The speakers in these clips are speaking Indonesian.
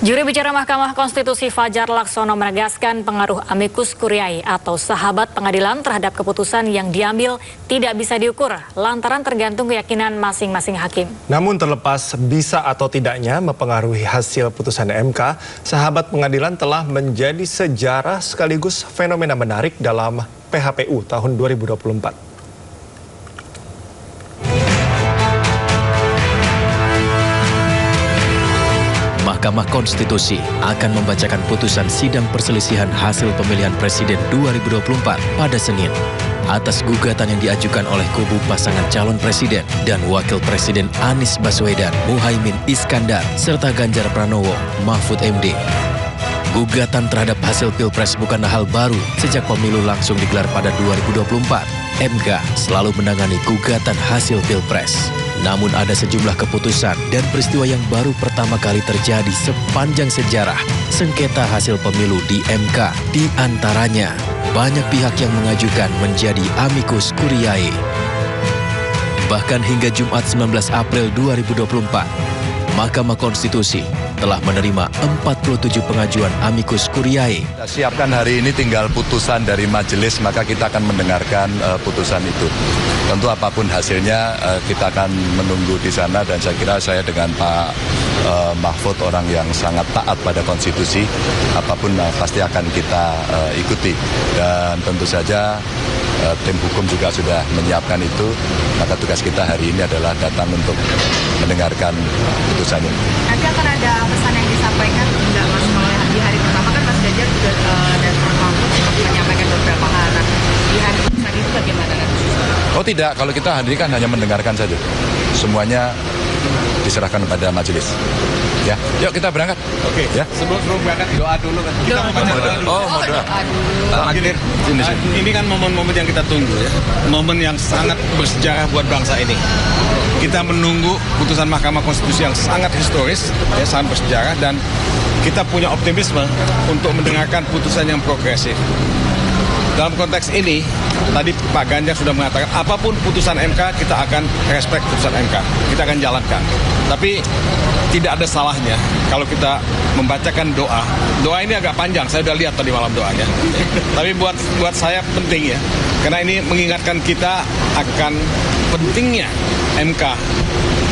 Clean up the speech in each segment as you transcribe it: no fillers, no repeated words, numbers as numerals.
Juru bicara Mahkamah Konstitusi Fajar Laksono menegaskan pengaruh amicus curiae atau sahabat pengadilan terhadap keputusan yang diambil tidak bisa diukur lantaran tergantung keyakinan masing-masing hakim. Namun terlepas bisa atau tidaknya mempengaruhi hasil putusan MK, sahabat pengadilan telah menjadi sejarah sekaligus fenomena menarik dalam PHPU tahun 2024. Mahkamah Konstitusi akan membacakan putusan sidang perselisihan hasil pemilihan presiden 2024 pada Senin atas gugatan yang diajukan oleh kubu pasangan calon presiden dan wakil presiden Anies Baswedan, Muhaimin Iskandar, serta Ganjar Pranowo, Mahfud MD. Gugatan terhadap hasil Pilpres bukanlah hal baru sejak pemilu langsung digelar pada 2024. MK selalu menangani gugatan hasil Pilpres. Namun ada sejumlah keputusan dan peristiwa yang baru pertama kali terjadi sepanjang sejarah sengketa hasil pemilu di MK. Di antaranya, banyak pihak yang mengajukan menjadi amicus curiae. Bahkan hingga Jumat 19 April 2024, Mahkamah Konstitusi telah menerima 47 pengajuan amicus curiae. Kita siapkan hari ini tinggal putusan dari majelis, maka kita akan mendengarkan putusan itu. Tentu apapun hasilnya kita akan menunggu di sana, dan saya kira saya dengan Pak Mahfud orang yang sangat taat pada konstitusi, apapun pasti akan kita ikuti. Dan tentu saja tim hukum juga sudah menyiapkan itu, maka tugas kita hari ini adalah datang untuk mendengarkan putusan ini. Nanti akan ada pesan yang disampaikan enggak Mas, kalau di hari pertama kan Mas Ganjar juga dan Pak Mahfud menyampaikan beberapa hal. Di hari putusan itu bagaimana? Oh tidak, kalau kita hari ini kan hanya mendengarkan saja. Semuanya diserahkan kepada majelis. Ya, yuk kita berangkat. Oke. Ya. Sebelum berangkat doa dulu kan. Kita mau baca doa dulu. Oh, mau doa. Ini kan momen-momen yang kita tunggu ya. Momen yang sangat bersejarah buat bangsa ini. Kita menunggu putusan Mahkamah Konstitusi yang sangat historis, ya, sangat bersejarah, dan kita punya optimisme untuk mendengarkan putusan yang progresif. Dalam konteks ini, tadi Pak Ganjar sudah mengatakan apapun putusan MK kita akan respect putusan MK, kita akan jalankan. Tapi tidak ada salahnya kalau kita membacakan doa. Doa ini agak panjang, saya sudah lihat tadi malam doanya. Tapi buat saya penting ya, karena ini mengingatkan kita akan pentingnya MK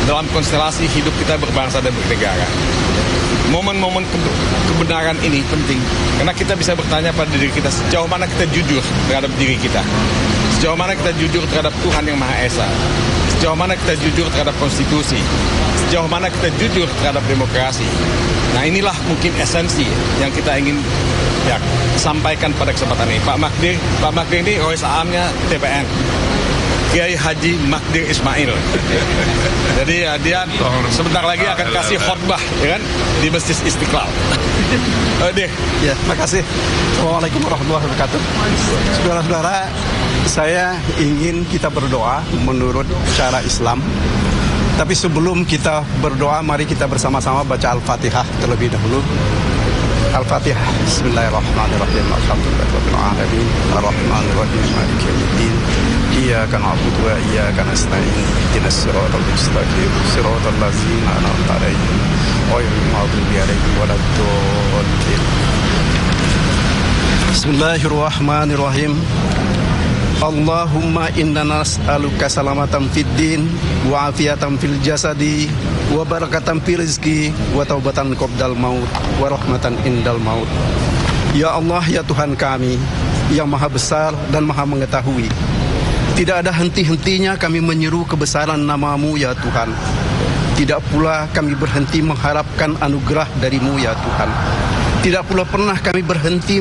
dalam konstelasi hidup kita berbangsa dan bernegara. Momen-momen kebenaran ini penting, karena kita bisa bertanya pada diri kita sejauh mana kita jujur terhadap diri kita, sejauh mana kita jujur terhadap Tuhan yang Maha Esa, sejauh mana kita jujur terhadap konstitusi, sejauh mana kita jujur terhadap demokrasi. Nah, inilah mungkin esensi yang kita ingin sampaikan pada kesempatan ini. Pak Magdir ini Rois Aamnya TPN, Kiai Haji Magdir Ismail. Jadi dia sebentar lagi akan kasih khotbah, ya kan, di Masjid Istiqlal. Ya, makasih. Assalamualaikum warahmatullahi wabarakatuh. Saudara-saudara, saya ingin kita berdoa menurut cara Islam. Tapi sebelum kita berdoa, mari kita bersama-sama baca Al-Fatihah terlebih dahulu. Al-Fatihah. Bismillahirrahmanirrahim. Alhamdulillahirabbil alamin. Arrahmanirrahim. Maliki yaumiddin. Iyyaka na'budu wa iyyaka nasta'in. Ihdinas siratal mustaqim. Siratal ladzina an'amta 'alaihim ghairil maghdubi 'alaihim waladdallin. Bismillahirrahmanirrahim. Allahumma inna nas'aluka salamatan fid din wa afiatan fil jasadi wa barakatan fil rizki wa taubatan qabdal maut wa rahmatan indal maut. Ya Allah, ya Tuhan kami yang maha besar dan maha mengetahui, tidak ada henti-hentinya kami menyeru kebesaran nama-Mu ya Tuhan. Tidak pula kami berhenti mengharapkan anugerah dari-Mu ya Tuhan. Tidak pula pernah kami berhenti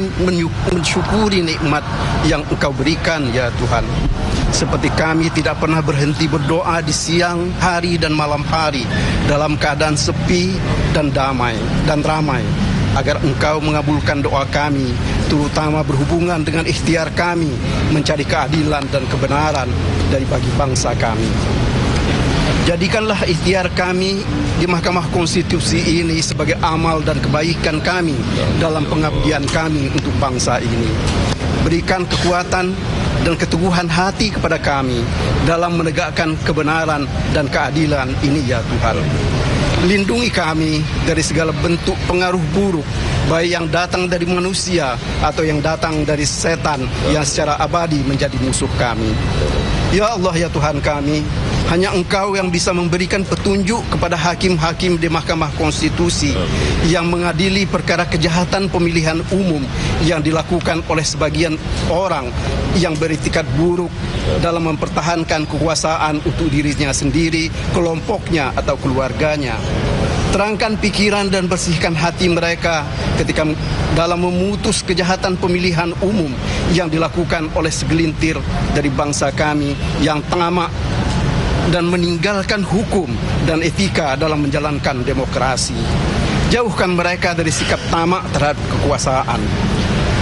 mensyukuri nikmat yang Engkau berikan ya Tuhan. Seperti kami tidak pernah berhenti berdoa di siang hari dan malam hari dalam keadaan sepi dan damai dan ramai, agar Engkau mengabulkan doa kami, terutama berhubungan dengan ikhtiar kami mencari keadilan dan kebenaran dari bagi bangsa kami. Jadikanlah ikhtiar kami di Mahkamah Konstitusi ini sebagai amal dan kebaikan kami dalam pengabdian kami untuk bangsa ini. Berikan kekuatan dan keteguhan hati kepada kami dalam menegakkan kebenaran dan keadilan ini ya Tuhan. Lindungi kami dari segala bentuk pengaruh buruk, baik yang datang dari manusia atau yang datang dari setan yang secara abadi menjadi musuh kami. Ya Allah, ya Tuhan kami, hanya Engkau yang bisa memberikan petunjuk kepada hakim-hakim di Mahkamah Konstitusi yang mengadili perkara kejahatan pemilihan umum yang dilakukan oleh sebagian orang yang beritikat buruk dalam mempertahankan kekuasaan untuk dirinya sendiri, kelompoknya atau keluarganya. Terangkan pikiran dan bersihkan hati mereka ketika dalam memutus kejahatan pemilihan umum yang dilakukan oleh segelintir dari bangsa kami yang tamak dan meninggalkan hukum dan etika dalam menjalankan demokrasi. Jauhkan mereka dari sikap tamak terhadap kekuasaan.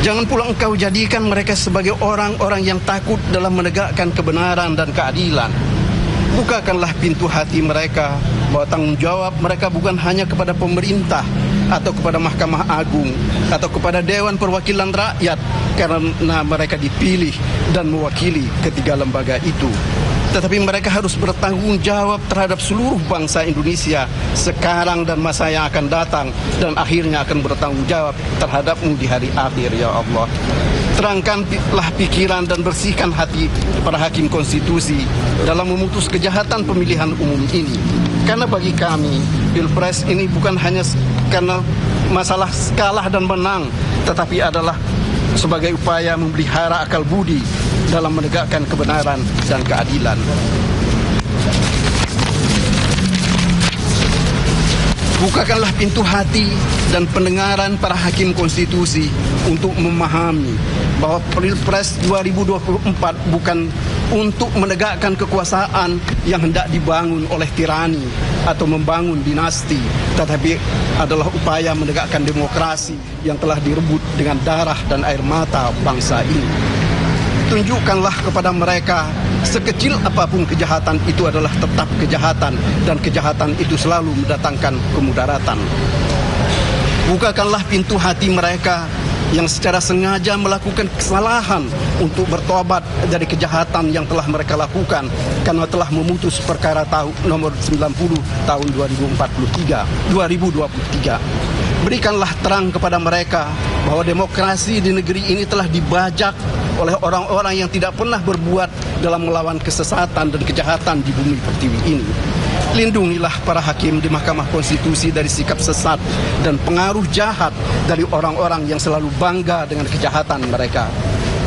Jangan pula Engkau jadikan mereka sebagai orang-orang yang takut dalam menegakkan kebenaran dan keadilan. Bukakanlah pintu hati mereka bahwa tanggung jawab mereka bukan hanya kepada pemerintah atau kepada Mahkamah Agung atau kepada Dewan Perwakilan Rakyat karena mereka dipilih dan mewakili ketiga lembaga itu. Tetapi mereka harus bertanggung jawab terhadap seluruh bangsa Indonesia sekarang dan masa yang akan datang, dan akhirnya akan bertanggung jawab terhadap-Mu di hari akhir, ya Allah. Terangkanlah pikiran dan bersihkan hati para hakim konstitusi dalam memutus kejahatan pemilihan umum ini. Karena bagi kami, Pilpres ini bukan hanya karena masalah kalah dan menang, tetapi adalah sebagai upaya memelihara akal budi dalam menegakkan kebenaran dan keadilan. Bukakanlah pintu hati dan pendengaran para hakim konstitusi untuk memahami bahwa Pilpres 2024 bukan untuk menegakkan kekuasaan yang hendak dibangun oleh tirani atau membangun dinasti, tetapi adalah upaya menegakkan demokrasi yang telah direbut dengan darah dan air mata bangsa ini. Tunjukkanlah kepada mereka sekecil apapun kejahatan itu adalah tetap kejahatan, dan kejahatan itu selalu mendatangkan kemudaratan. Bukakanlah pintu hati mereka yang secara sengaja melakukan kesalahan untuk bertobat dari kejahatan yang telah mereka lakukan karena telah memutus perkara nomor 90 tahun 2023. Berikanlah terang kepada mereka bahwa demokrasi di negeri ini telah dibajak oleh orang-orang yang tidak pernah berbuat dalam melawan kesesatan dan kejahatan di bumi pertiwi ini. Lindungilah para hakim di Mahkamah Konstitusi dari sikap sesat dan pengaruh jahat dari orang-orang yang selalu bangga dengan kejahatan mereka.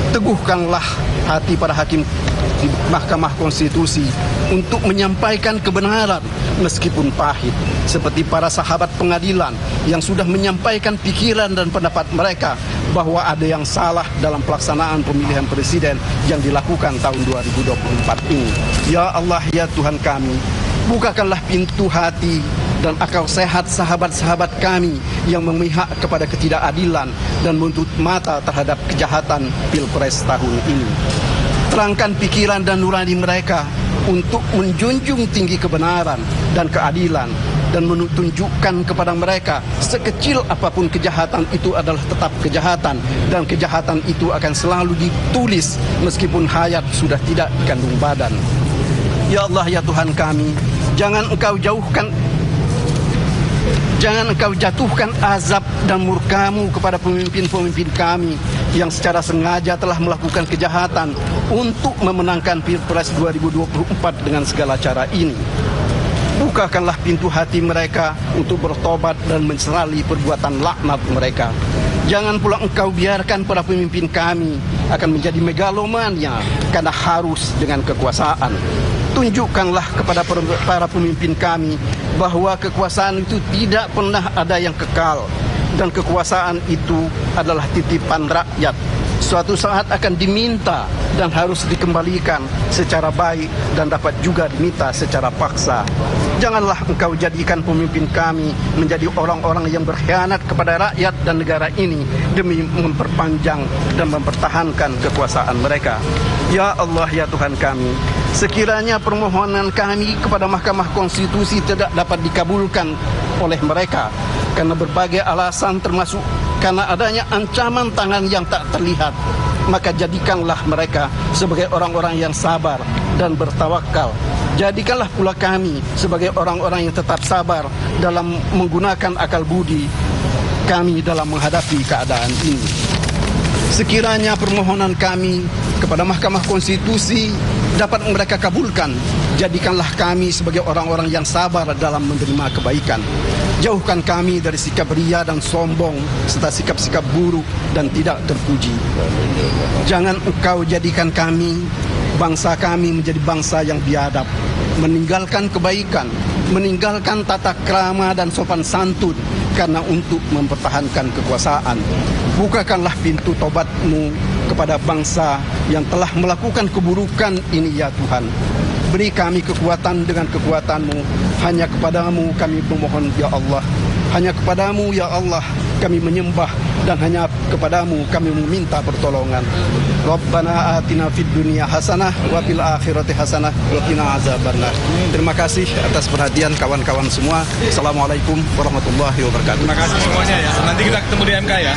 Teguhkanlah hati para hakim di Mahkamah Konstitusi untuk menyampaikan kebenaran meskipun pahit, seperti para sahabat pengadilan yang sudah menyampaikan pikiran dan pendapat mereka bahwa ada yang salah dalam pelaksanaan pemilihan presiden yang dilakukan tahun 2024 ini. Ya Allah, ya Tuhan kami, bukakanlah pintu hati dan akal sehat sahabat-sahabat kami yang memihak kepada ketidakadilan dan menutup mata terhadap kejahatan Pilpres tahun ini. Terangkan pikiran dan nurani mereka untuk menjunjung tinggi kebenaran dan keadilan, dan menunjukkan kepada mereka sekecil apapun kejahatan itu adalah tetap kejahatan, dan kejahatan itu akan selalu ditulis meskipun hayat sudah tidak dikandung badan. Ya Allah, ya Tuhan kami, jangan Engkau jatuhkan azab dan murka-Mu kepada pemimpin-pemimpin kami yang secara sengaja telah melakukan kejahatan untuk memenangkan Pilpres 2024 dengan segala cara ini. Bukakanlah pintu hati mereka untuk bertobat dan menyesali perbuatan laknat mereka. Jangan pula Engkau biarkan para pemimpin kami akan menjadi megalomania karena harus dengan kekuasaan. Tunjukkanlah kepada para pemimpin kami bahwa kekuasaan itu tidak pernah ada yang kekal, dan kekuasaan itu adalah titipan rakyat. Suatu saat akan diminta dan harus dikembalikan secara baik, dan dapat juga diminta secara paksa. Janganlah Engkau jadikan pemimpin kami menjadi orang-orang yang berkhianat kepada rakyat dan negara ini demi memperpanjang dan mempertahankan kekuasaan mereka. Ya Allah, ya Tuhan kami, sekiranya permohonan kami kepada Mahkamah Konstitusi tidak dapat dikabulkan oleh mereka karena berbagai alasan, termasuk karena adanya ancaman tangan yang tak terlihat, maka jadikanlah mereka sebagai orang-orang yang sabar dan bertawakal. Jadikanlah pula kami sebagai orang-orang yang tetap sabar dalam menggunakan akal budi kami dalam menghadapi keadaan ini. Sekiranya permohonan kami kepada Mahkamah Konstitusi dapat mereka kabulkan, jadikanlah kami sebagai orang-orang yang sabar dalam menerima kebaikan. Jauhkan kami dari sikap ria dan sombong, serta sikap-sikap buruk dan tidak terpuji. Jangan Engkau jadikan kami, bangsa kami menjadi bangsa yang biadab, meninggalkan kebaikan, meninggalkan tata krama dan sopan santun karena untuk mempertahankan kekuasaan. Bukakanlah pintu tobat-Mu kepada bangsa yang telah melakukan keburukan ini ya Tuhan. Beri kami kekuatan dengan kekuatan-Mu. Hanya kepadamu kami memohon ya Allah. Hanya kepadamu ya Allah kami menyembah, dan hanya kepadamu kami meminta pertolongan. Rabbana atina fid dunya hasanah wa fil akhirati hasanah wa qina azabannar. Terima kasih atas perhatian kawan-kawan semua. Assalamualaikum warahmatullahi wabarakatuh. Terima kasih semuanya ya. Nanti kita ketemu di MK ya.